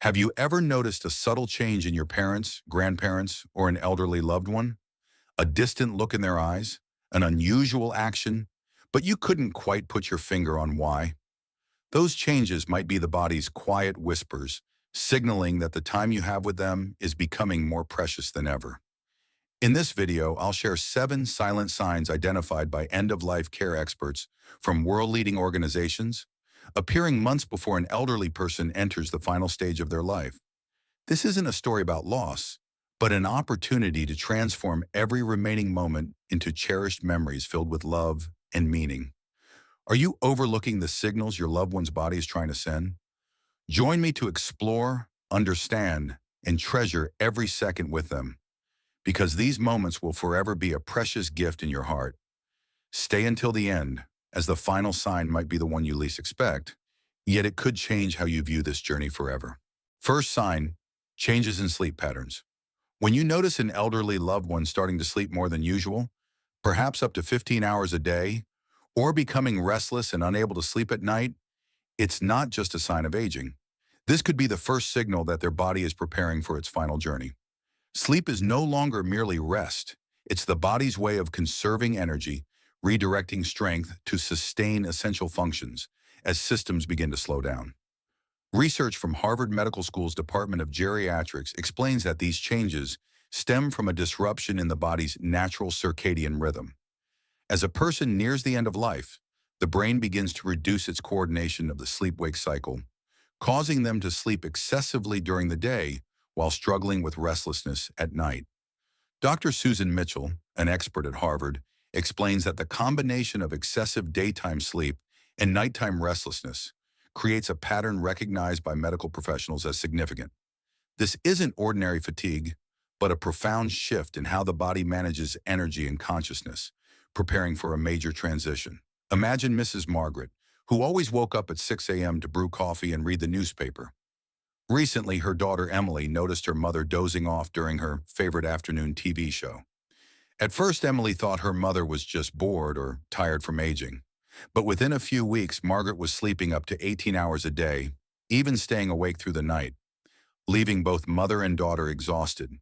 Have you ever noticed a subtle change in your parents, grandparents, or an elderly loved one? A distant look in their eyes, an unusual action, but you couldn't quite put your finger on why? Those changes might be the body's quiet whispers, signaling that the time you have with them is becoming more precious than ever. In this video, I'll share 7 silent signs identified by end-of-life care experts from world-leading organizations, appearing months before an elderly person enters the final stage of their life. This isn't a story about loss, but an opportunity to transform every remaining moment into cherished memories filled with love and meaning. Are you overlooking the signals your loved one's body is trying to send? Join me to explore, understand, and treasure every second with them, because these moments will forever be a precious gift in your heart. Stay until the end, as the final sign might be the one you least expect, yet it could change how you view this journey forever. First sign, changes in sleep patterns. When you notice an elderly loved one starting to sleep more than usual, perhaps up to 15 hours a day, or becoming restless and unable to sleep at night, it's not just a sign of aging. This could be the first signal that their body is preparing for its final journey. Sleep is no longer merely rest. It's the body's way of conserving energy, redirecting strength to sustain essential functions as systems begin to slow down. Research from Harvard Medical School's Department of Geriatrics explains that these changes stem from a disruption in the body's natural circadian rhythm. As a person nears the end of life, the brain begins to reduce its coordination of the sleep-wake cycle, causing them to sleep excessively during the day while struggling with restlessness at night. Dr. Susan Mitchell, an expert at Harvard, explains that the combination of excessive daytime sleep and nighttime restlessness creates a pattern recognized by medical professionals as significant. This isn't ordinary fatigue, but a profound shift in how the body manages energy and consciousness, preparing for a major transition. Imagine Mrs. Margaret, who always woke up at 6 a.m. to brew coffee and read the newspaper. Recently, her daughter Emily noticed her mother dozing off during her favorite afternoon TV show. At first, Emily thought her mother was just bored or tired from aging. But within a few weeks, Margaret was sleeping up to 18 hours a day, even staying awake through the night, leaving both mother and daughter exhausted.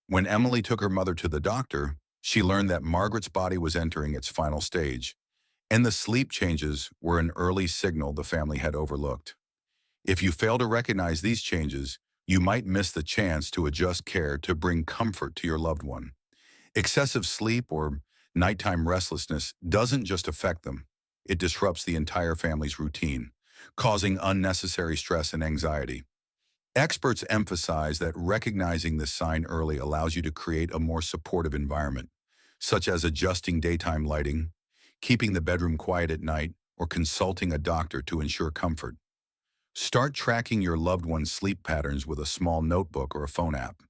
When Emily took her mother to the doctor, she learned that Margaret's body was entering its final stage, and the sleep changes were an early signal the family had overlooked. If you fail to recognize these changes, you might miss the chance to adjust care to bring comfort to your loved one. Excessive sleep or nighttime restlessness doesn't just affect them. It disrupts the entire family's routine, causing unnecessary stress and anxiety. Experts emphasize that recognizing this sign early allows you to create a more supportive environment, such as adjusting daytime lighting, keeping the bedroom quiet at night, or consulting a doctor to ensure comfort. Start tracking your loved one's sleep patterns with a small notebook or a phone app.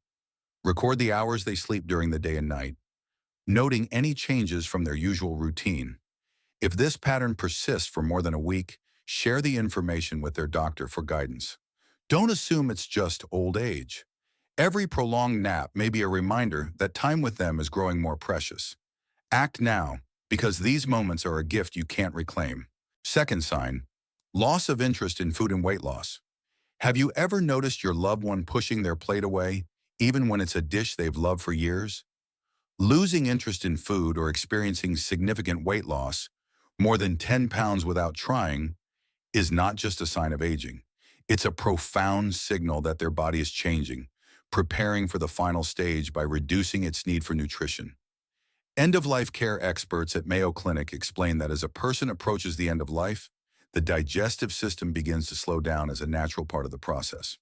Record the hours they sleep during the day and night, noting any changes from their usual routine. If this pattern persists for more than a week, share the information with their doctor for guidance. Don't assume it's just old age. Every prolonged nap may be a reminder that time with them is growing more precious. Act now, because these moments are a gift you can't reclaim. Second sign, loss of interest in food and weight loss. Have you ever noticed your loved one pushing their plate away, even when it's a dish they've loved for years? Losing interest in food or experiencing significant weight loss, more than 10 pounds without trying, is not just a sign of aging. It's a profound signal that their body is changing, preparing for the final stage by reducing its need for nutrition. End-of-life care experts at Mayo Clinic explain that as a person approaches the end of life, the digestive system begins to slow down as a natural part of the process.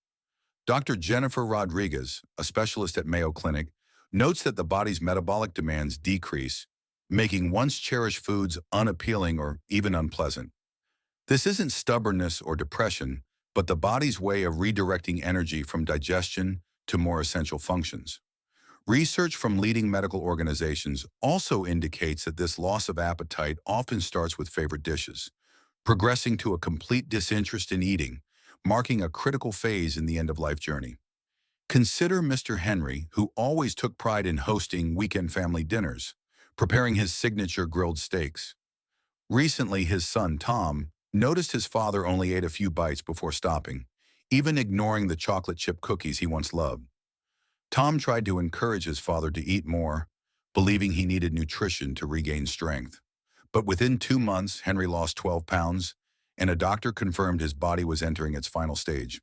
Dr. Jennifer Rodriguez, a specialist at Mayo Clinic, notes that the body's metabolic demands decrease, making once cherished foods unappealing or even unpleasant. This isn't stubbornness or depression, but the body's way of redirecting energy from digestion to more essential functions. Research from leading medical organizations also indicates that this loss of appetite often starts with favorite dishes, progressing to a complete disinterest in eating, marking a critical phase in the end-of-life journey. Consider Mr. Henry, who always took pride in hosting weekend family dinners, preparing his signature grilled steaks. Recently, his son, Tom, noticed his father only ate a few bites before stopping, even ignoring the chocolate chip cookies he once loved. Tom tried to encourage his father to eat more, believing he needed nutrition to regain strength. But within 2 months, Henry lost 12 pounds, and a doctor confirmed his body was entering its final stage.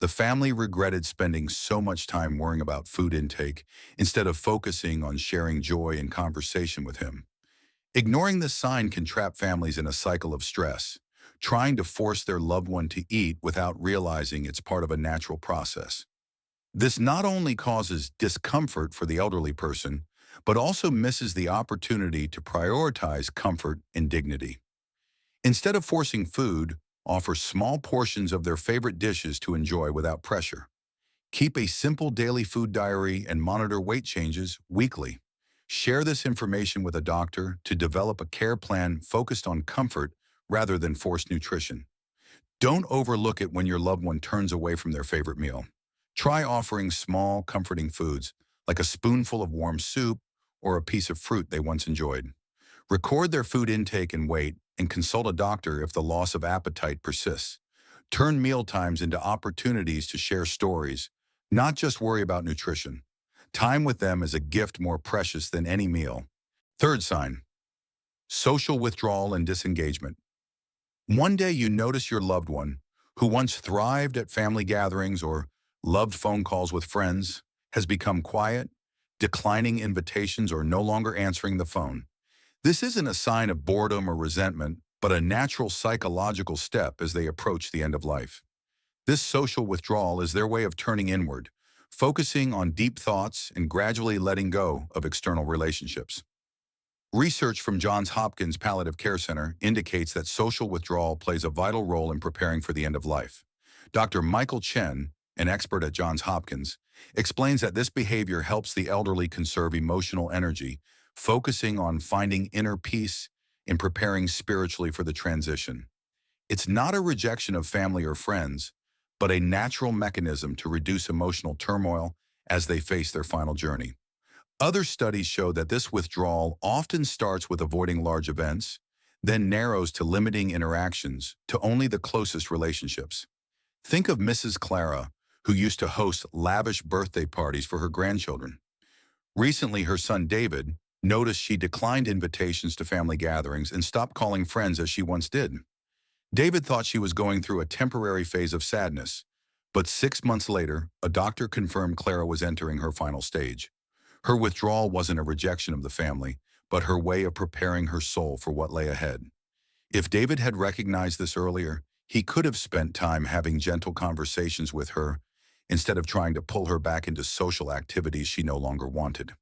The family regretted spending so much time worrying about food intake instead of focusing on sharing joy and conversation with him. Ignoring this sign can trap families in a cycle of stress, trying to force their loved one to eat without realizing it's part of a natural process. This not only causes discomfort for the elderly person, but also misses the opportunity to prioritize comfort and dignity. Instead of forcing food, offer small portions of their favorite dishes to enjoy without pressure. Keep a simple daily food diary and monitor weight changes weekly. Share this information with a doctor to develop a care plan focused on comfort rather than forced nutrition. Don't overlook it when your loved one turns away from their favorite meal. Try offering small, comforting foods, like a spoonful of warm soup or a piece of fruit they once enjoyed. Record their food intake and weight, and consult a doctor if the loss of appetite persists. Turn meal times into opportunities to share stories, not just worry about nutrition. Time with them is a gift more precious than any meal. Third sign, social withdrawal and disengagement. One day you notice your loved one, who once thrived at family gatherings or loved phone calls with friends, has become quiet, declining invitations, or no longer answering the phone. This isn't a sign of boredom or resentment, but a natural psychological step as they approach the end of life. This social withdrawal is their way of turning inward, focusing on deep thoughts and gradually letting go of external relationships. Research from Johns Hopkins Palliative Care Center indicates that social withdrawal plays a vital role in preparing for the end of life. Dr. Michael Chen, an expert at Johns Hopkins, explains that this behavior helps the elderly conserve emotional energy, focusing on finding inner peace and preparing spiritually for the transition. It's not a rejection of family or friends, but a natural mechanism to reduce emotional turmoil as they face their final journey. Other studies show that this withdrawal often starts with avoiding large events, then narrows to limiting interactions to only the closest relationships. Think of Mrs. Clara, who used to host lavish birthday parties for her grandchildren. Recently, her son David noticed she declined invitations to family gatherings and stopped calling friends as she once did. David thought she was going through a temporary phase of sadness, but 6 months later, a doctor confirmed Clara was entering her final stage. Her withdrawal wasn't a rejection of the family, but her way of preparing her soul for what lay ahead. If David had recognized this earlier, he could have spent time having gentle conversations with her instead of trying to pull her back into social activities she no longer wanted.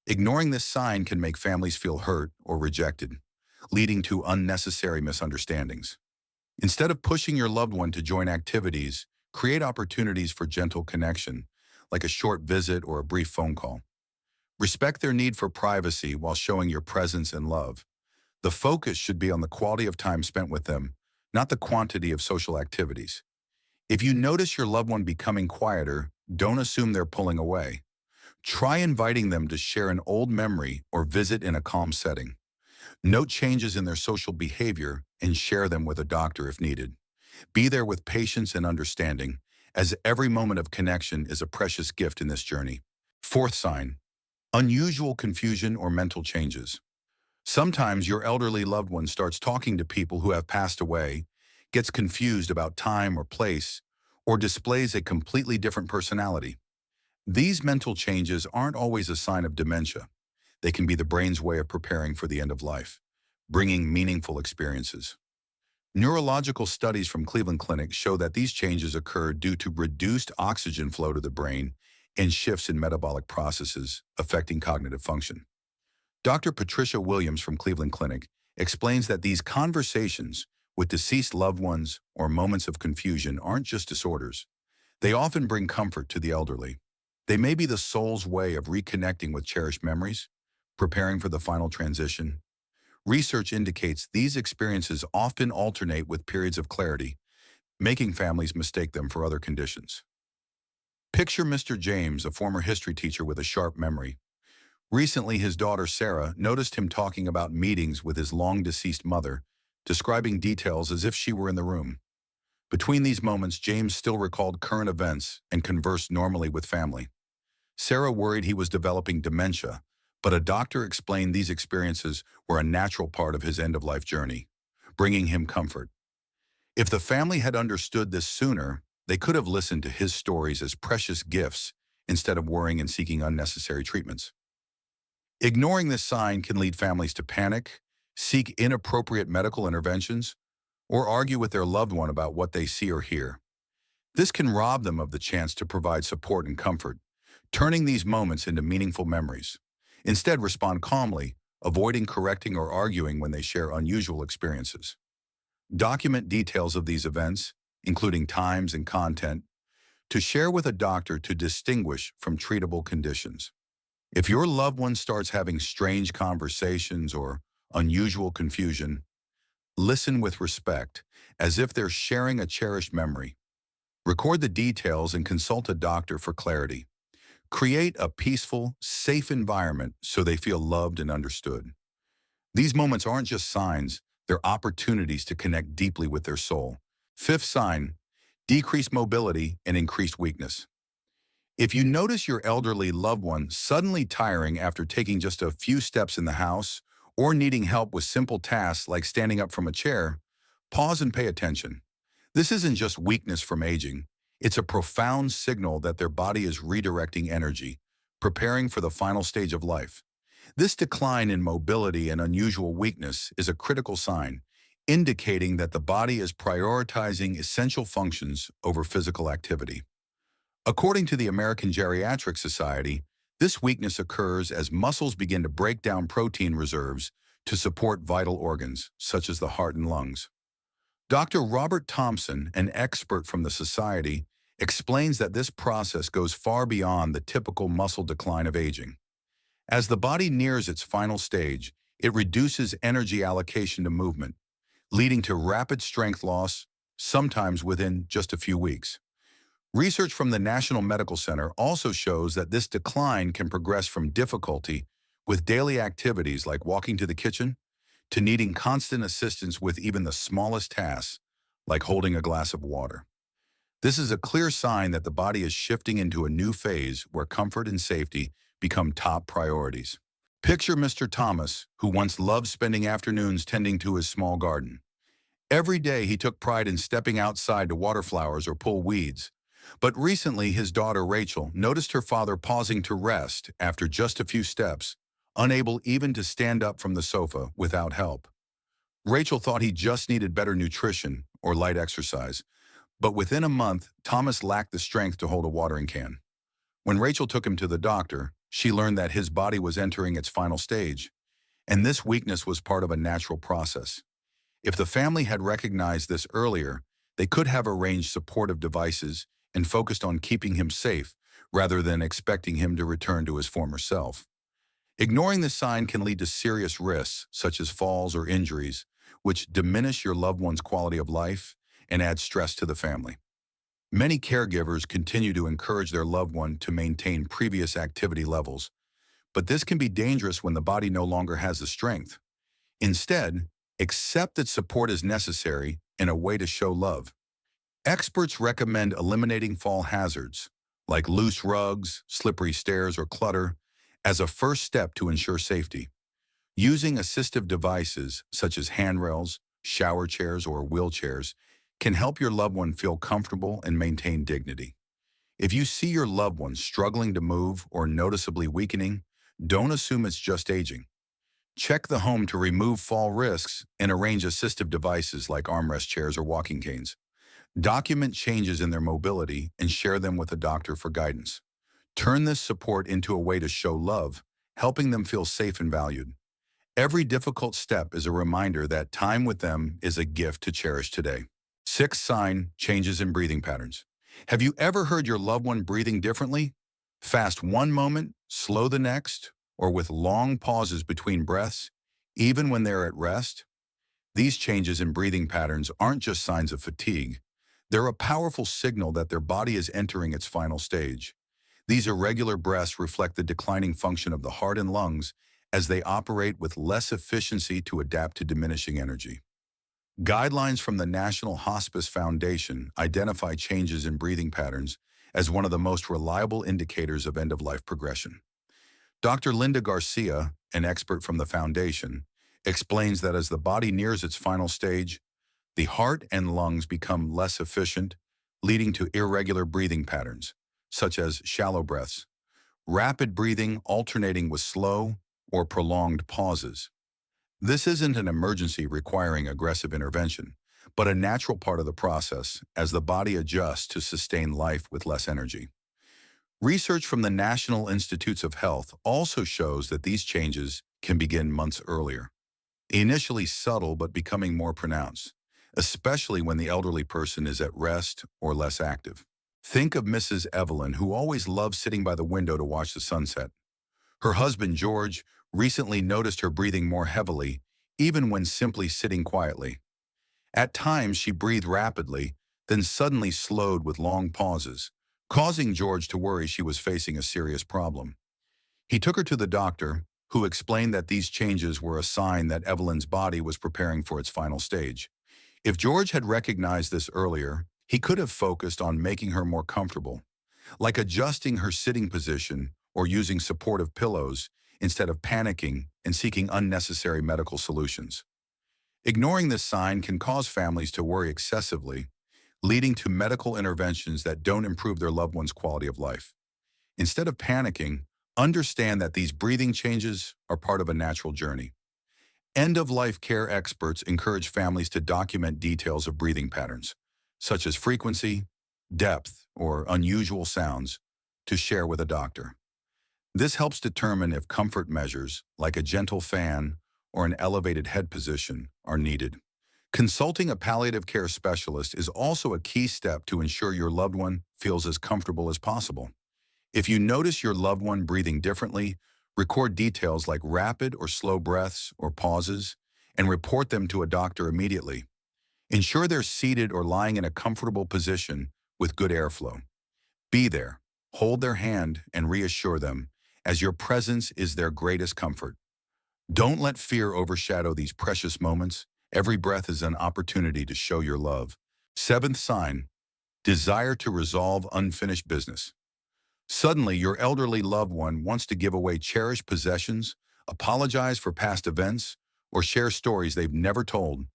Ignoring this sign can make families feel hurt or rejected, leading to unnecessary misunderstandings. Instead of pushing your loved one to join activities, create opportunities for gentle connection, like a short visit or a brief phone call. Respect their need for privacy while showing your presence and love. The focus should be on the quality of time spent with them, not the quantity of social activities. If you notice your loved one becoming quieter, don't assume they're pulling away. Try inviting them to share an old memory or visit in a calm setting. Note changes in their social behavior and share them with a doctor if needed. Be there with patience and understanding, as every moment of connection is a precious gift in this journey. Fourth sign, unusual confusion or mental changes. Sometimes your elderly loved one starts talking to people who have passed away, gets confused about time or place, or displays a completely different personality. These mental changes aren't always a sign of dementia. They can be the brain's way of preparing for the end of life, bringing meaningful experiences. Neurological studies from Cleveland Clinic show that these changes occur due to reduced oxygen flow to the brain and shifts in metabolic processes affecting cognitive function. Dr. Patricia Williams from Cleveland Clinic explains that these conversations with deceased loved ones or moments of confusion aren't just disorders. They often bring comfort to the elderly. They may be the soul's way of reconnecting with cherished memories, preparing for the final transition. Research indicates these experiences often alternate with periods of clarity, making families mistake them for other conditions. Picture Mr. James, a former history teacher with a sharp memory. Recently, his daughter Sarah noticed him talking about meetings with his long-deceased mother, describing details as if she were in the room. Between these moments, James still recalled current events and conversed normally with family. Sarah worried he was developing dementia, but a doctor explained these experiences were a natural part of his end-of-life journey, bringing him comfort. If the family had understood this sooner, they could have listened to his stories as precious gifts instead of worrying and seeking unnecessary treatments. Ignoring this sign can lead families to panic, seek inappropriate medical interventions, or argue with their loved one about what they see or hear. This can rob them of the chance to provide support and comfort, turning these moments into meaningful memories. Instead, respond calmly, avoiding correcting or arguing when they share unusual experiences. Document details of these events, including times and content, to share with a doctor to distinguish from treatable conditions. If your loved one starts having strange conversations or unusual confusion, listen with respect, as if they're sharing a cherished memory. Record the details and consult a doctor for clarity. Create a peaceful, safe environment so they feel loved and understood. These moments aren't just signs, they're opportunities to connect deeply with their soul. Fifth sign, decreased mobility and increased weakness. If you notice your elderly loved one suddenly tiring after taking just a few steps in the house or needing help with simple tasks like standing up from a chair, pause and pay attention. This isn't just weakness from aging. It's a profound signal that their body is redirecting energy, preparing for the final stage of life. This decline in mobility and unusual weakness is a critical sign, indicating that the body is prioritizing essential functions over physical activity. According to the American Geriatric Society, this weakness occurs as muscles begin to break down protein reserves to support vital organs, such as the heart and lungs. Dr. Robert Thompson, an expert from the Society, explains that this process goes far beyond the typical muscle decline of aging. As the body nears its final stage, it reduces energy allocation to movement, leading to rapid strength loss, sometimes within just a few weeks. Research from the National Medical Center also shows that this decline can progress from difficulty with daily activities like walking to the kitchen to needing constant assistance with even the smallest tasks, like holding a glass of water. This is a clear sign that the body is shifting into a new phase where comfort and safety become top priorities. Picture Mr. Thomas, who once loved spending afternoons tending to his small garden. Every day he took pride in stepping outside to water flowers or pull weeds. But recently his daughter Rachel noticed her father pausing to rest after just a few steps, unable even to stand up from the sofa without help. Rachel thought he just needed better nutrition or light exercise, but within a month, Thomas lacked the strength to hold a watering can. When Rachel took him to the doctor, she learned that his body was entering its final stage, and this weakness was part of a natural process. If the family had recognized this earlier, they could have arranged supportive devices and focused on keeping him safe rather than expecting him to return to his former self. Ignoring this sign can lead to serious risks, such as falls or injuries, which diminish your loved one's quality of life and add stress to the family. Many caregivers continue to encourage their loved one to maintain previous activity levels, but this can be dangerous when the body no longer has the strength. Instead, accept that support is necessary and a way to show love. Experts recommend eliminating fall hazards, like loose rugs, slippery stairs, or clutter, as a first step to ensure safety. Using assistive devices, such as handrails, shower chairs, or wheelchairs, can help your loved one feel comfortable and maintain dignity. If you see your loved one struggling to move or noticeably weakening, don't assume it's just aging. Check the home to remove fall risks and arrange assistive devices like armrest chairs or walking canes. Document changes in their mobility and share them with a doctor for guidance. Turn this support into a way to show love, helping them feel safe and valued. Every difficult step is a reminder that time with them is a gift to cherish today. Sixth sign, changes in breathing patterns. Have you ever heard your loved one breathing differently? Fast one moment, slow the next, or with long pauses between breaths, even when they're at rest? These changes in breathing patterns aren't just signs of fatigue. They're a powerful signal that their body is entering its final stage. These irregular breaths reflect the declining function of the heart and lungs as they operate with less efficiency to adapt to diminishing energy. Guidelines from the National Hospice Foundation identify changes in breathing patterns as one of the most reliable indicators of end-of-life progression. Dr. Linda Garcia, an expert from the foundation, explains that as the body nears its final stage, the heart and lungs become less efficient, leading to irregular breathing patterns, such as shallow breaths, rapid breathing alternating with slow or prolonged pauses. This isn't an emergency requiring aggressive intervention, but a natural part of the process as the body adjusts to sustain life with less energy. Research from the National Institutes of Health also shows that these changes can begin months earlier, initially subtle but becoming more pronounced, especially when the elderly person is at rest or less active. Think of Mrs. Evelyn, who always loved sitting by the window to watch the sunset. Her husband, George, recently noticed her breathing more heavily, even when simply sitting quietly. At times, she breathed rapidly, then suddenly slowed with long pauses, causing George to worry she was facing a serious problem. He took her to the doctor, who explained that these changes were a sign that Evelyn's body was preparing for its final stage. If George had recognized this earlier, he could have focused on making her more comfortable, like adjusting her sitting position or using supportive pillows instead of panicking and seeking unnecessary medical solutions. Ignoring this sign can cause families to worry excessively, leading to medical interventions that don't improve their loved one's quality of life. Instead of panicking, understand that these breathing changes are part of a natural journey. End-of-life care experts encourage families to document details of breathing patterns, such as frequency, depth, or unusual sounds, to share with a doctor. This helps determine if comfort measures, like a gentle fan or an elevated head position, are needed. Consulting a palliative care specialist is also a key step to ensure your loved one feels as comfortable as possible. If you notice your loved one breathing differently, record details like rapid or slow breaths or pauses, and report them to a doctor immediately. Ensure they're seated or lying in a comfortable position with good airflow. Be there, hold their hand, and reassure them, as your presence is their greatest comfort. Don't let fear overshadow these precious moments. Every breath is an opportunity to show your love. Seventh sign, desire to resolve unfinished business. Suddenly, your elderly loved one wants to give away cherished possessions, apologize for past events, or share stories they've never told.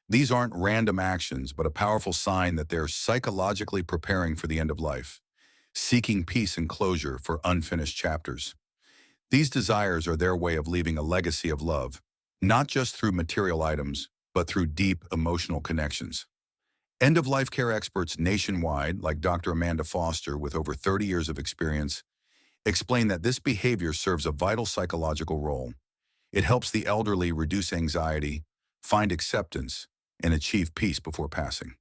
These aren't random actions, but a powerful sign that they're psychologically preparing for the end of life, seeking peace and closure for unfinished chapters. These desires are their way of leaving a legacy of love, not just through material items, but through deep emotional connections. End-of-life care experts nationwide, like Dr. Amanda Foster with over 30 years of experience, explain that this behavior serves a vital psychological role. It helps the elderly reduce anxiety, find acceptance, and achieve peace before passing.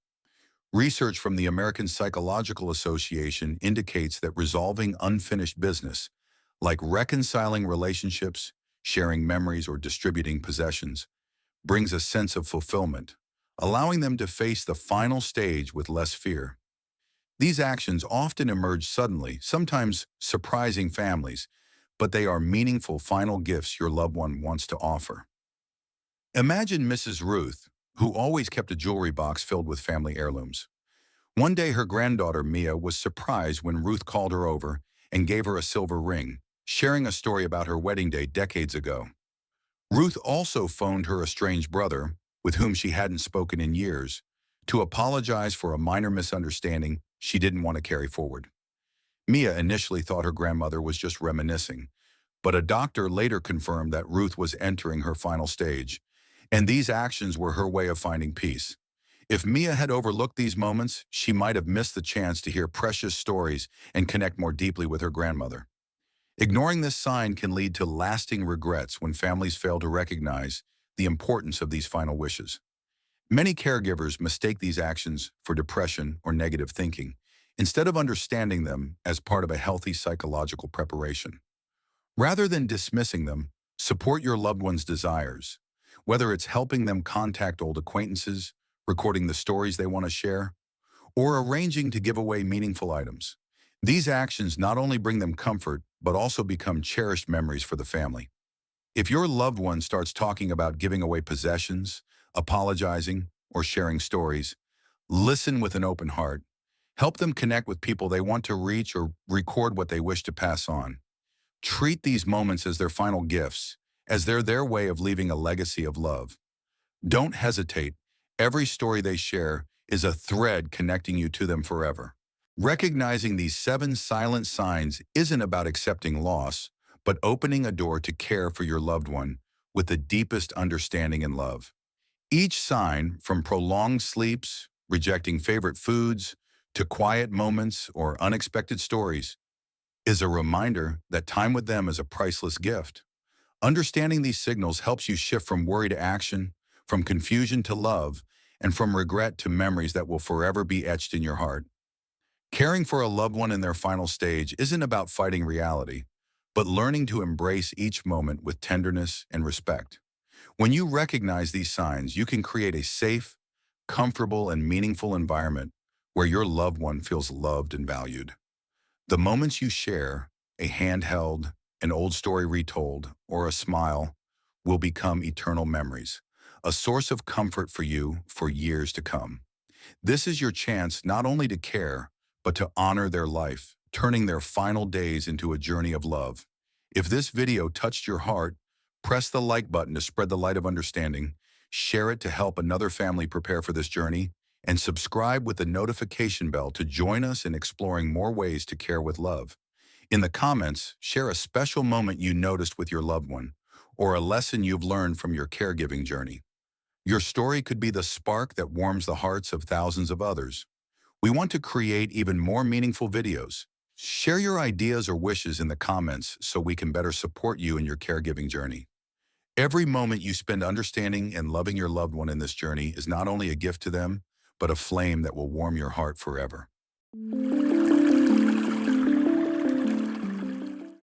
Research from the American Psychological Association indicates that resolving unfinished business, like reconciling relationships, sharing memories, or distributing possessions, brings a sense of fulfillment, allowing them to face the final stage with less fear. These actions often emerge suddenly, sometimes surprising families, but they are meaningful final gifts your loved one wants to offer. Imagine Mrs. Ruth, who always kept a jewelry box filled with family heirlooms. One day her granddaughter Mia was surprised when Ruth called her over and gave her a silver ring, sharing a story about her wedding day decades ago. Ruth also phoned her estranged brother, with whom she hadn't spoken in years, to apologize for a minor misunderstanding she didn't want to carry forward. Mia initially thought her grandmother was just reminiscing, but a doctor later confirmed that Ruth was entering her final stage, and these actions were her way of finding peace. If Mia had overlooked these moments, she might have missed the chance to hear precious stories and connect more deeply with her grandmother. Ignoring this sign can lead to lasting regrets when families fail to recognize the importance of these final wishes. Many caregivers mistake these actions for depression or negative thinking, instead of understanding them as part of a healthy psychological preparation. Rather than dismissing them, support your loved one's desires, whether it's helping them contact old acquaintances, recording the stories they want to share, or arranging to give away meaningful items. These actions not only bring them comfort, but also become cherished memories for the family. If your loved one starts talking about giving away possessions, apologizing, or sharing stories, listen with an open heart. Help them connect with people they want to reach or record what they wish to pass on. Treat these moments as their final gifts, as they're their way of leaving a legacy of love. Don't hesitate. Every story they share is a thread connecting you to them forever. Recognizing these 7 silent signs isn't about accepting loss, but opening a door to care for your loved one with the deepest understanding and love. Each sign, from prolonged sleeps, rejecting favorite foods, to quiet moments or unexpected stories, is a reminder that time with them is a priceless gift. Understanding these signals helps you shift from worry to action, from confusion to love, and from regret to memories that will forever be etched in your heart. Caring for a loved one in their final stage isn't about fighting reality, but learning to embrace each moment with tenderness and respect. When you recognize these signs, you can create a safe, comfortable, and meaningful environment where your loved one feels loved and valued. The moments you share, a hand held, an old story retold, or a smile, will become eternal memories, a source of comfort for you for years to come. This is your chance not only to care, but to honor their life, turning their final days into a journey of love. If this video touched your heart, press the like button to spread the light of understanding, share it to help another family prepare for this journey, and subscribe with the notification bell to join us in exploring more ways to care with love. In the comments, share a special moment you noticed with your loved one, or a lesson you've learned from your caregiving journey. Your story could be the spark that warms the hearts of thousands of others. We want to create even more meaningful videos. Share your ideas or wishes in the comments so we can better support you in your caregiving journey. Every moment you spend understanding and loving your loved one in this journey is not only a gift to them, but a flame that will warm your heart forever.